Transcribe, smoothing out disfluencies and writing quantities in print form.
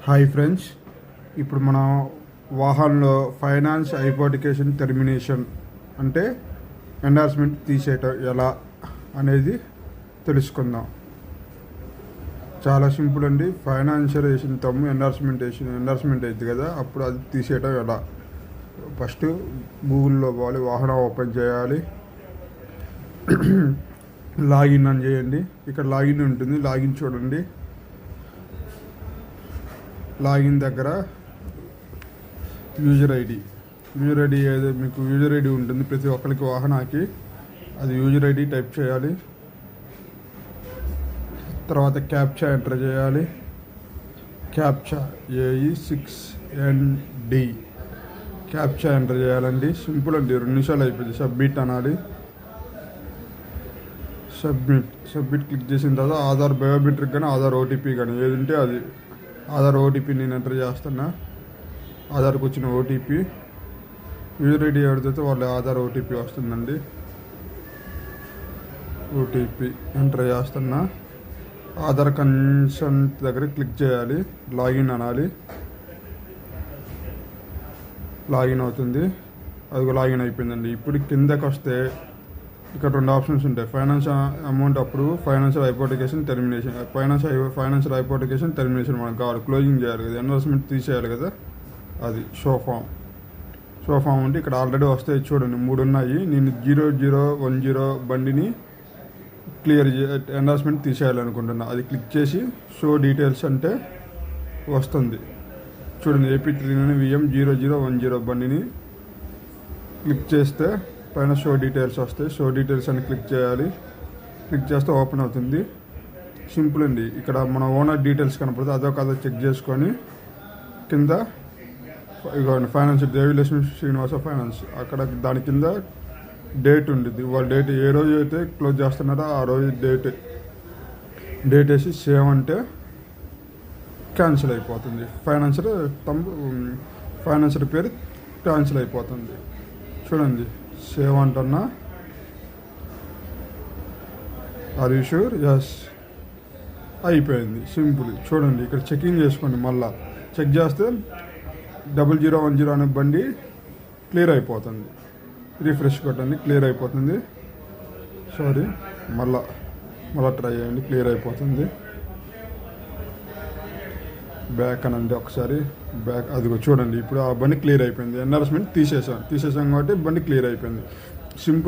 Hi friends, ఇప్పుడు మన వాహనంలో ఫైనాన్స్ హైపోథికేషన్ టెర్మినేషన్ అంటే ఎండార్స్మెంట్ తీసేయటం ఎలా అనేది తెలుసుకుందాం. చాలా సింపుల్ అండి. ఫైనాన్షియల్ వేసిన తమ్ము ఎండార్స్మెంట్ అవుతుంది కదా, అప్పుడు అది తీసేయటం ఎలా. ఫస్ట్ గూగుల్లో పోవాలి, వాహనం ఓపెన్ చేయాలి, లాగిన్ అని చేయండి. ఇక్కడ లాగిన్ ఉంటుంది, లాగిన్ చూడండి. లాగిన్ దగ్గర యూజర్ ఐడి ఏదో మీకు యూజర్ ఐడి ఉంటుంది ప్రతి ఒక్కరికి వాహనానికి, అది యూజర్ ఐడి టైప్ చేయాలి. తర్వాత క్యాప్చా ఎంటర్ చేయాలి. క్యాప్చా AE6ND క్యాప్చా ఎంటర్ చేయాలండి. సింపుల్ అండి, 2 నిమిషాలు అయిపోయింది. సబ్మిట్ అనాలి. సబ్మిట్ క్లిక్ చేసిన తర్వాత ఆధార్ బయోమెట్రిక్ కానీ ఆధార్ ఓటీపీ కానీ ఏది ఉంటే అది. ఆధార్ ఓటీపీ నేను ఎంటర్ చేస్తున్నా. ఆధార్కి వచ్చిన ఓటీపీ, యూజర్ ఐడి ఎవరిదైతే వాళ్ళ ఆధార్ ఓటీపీ వస్తుందండి. ఓటీపీ ఎంటర్ చేస్తున్నా. ఆధార్ కన్సెంట్ దగ్గర క్లిక్ చేయాలి, లాగిన్ అనాలి. లాగిన్ అవుతుంది, అది లాగిన్ అయిపోయిందండి. ఇప్పుడు కిందకి వస్తే ఇక్కడ 2 ఆప్షన్స్ ఉంటాయి. Finance amount approve, financial hypothecation termination. Financial hypothecation termination మనకు కావాలి, క్లోజింగ్ చేయాలి కదా, ఇన్వెస్ట్మెంట్ తీసేయాలి కదా, అది షో ఫామ్ అంటే ఇక్కడ ఆల్రెడీ వస్తాయి చూడండి, 3 ఉన్నాయి. నేను 0010 బండిని క్లియర్ ఎండార్స్మెంట్ తీసేయాలనుకుంటున్నా. అది క్లిక్ చేసి షో డీటెయిల్స్ అంటే వస్తుంది చూడండి. AP3VM 0010 బండిని క్లిక్ చేస్తే పైన షో డీటెయిల్స్ వస్తాయి. షో డీటెయిల్స్ అని క్లిక్ చేయాలి. క్లిక్ చేస్తే ఓపెన్ అవుతుంది. సింపుల్ అండి. ఇక్కడ మన ఓనర్ డీటెయిల్స్ కనపడుతుంది, అదో చెక్ చేసుకొని కింద ఇవ్వండి ఫైనాన్స్ దేవిలక్ష్మి శ్రీనివాస ఫైనాన్స్, అక్కడ దాని కింద డేట్ ఉంటుంది. వాళ్ళ డేట్ ఏ రోజు అయితే క్లోజ్ చేస్తున్నారో ఆ రోజు డేట్ వేసి సేవ్ అంటే క్యాన్సిల్ అయిపోతుంది. ఫైనాన్షియల్ పేరు క్యాన్సిల్ అయిపోతుంది. చూడండి, సేవ్ అంటున్నా. Are you sure? ఎస్, అయిపోయింది. సింపుల్. చూడండి, ఇక్కడ చెకింగ్ చేసుకోండి. మళ్ళీ చెక్ చేస్తే 0010 అనే బండి క్లియర్ అయిపోతుంది. రిఫ్రెష్ కొట్టండి, క్లియర్ అయిపోతుంది. సారీ, మళ్ళా ట్రై చేయండి, క్లియర్ అయిపోతుంది. బ్యాక్ అనండి ఒకసారి. బ్యాక్, అదిగో చూడండి, ఇప్పుడు ఆ బండి క్లియర్ అయిపోయింది. ఎండార్స్మెంట్ తీసేసాం కాబట్టి బండి క్లియర్ అయిపోయింది. సింపుల్.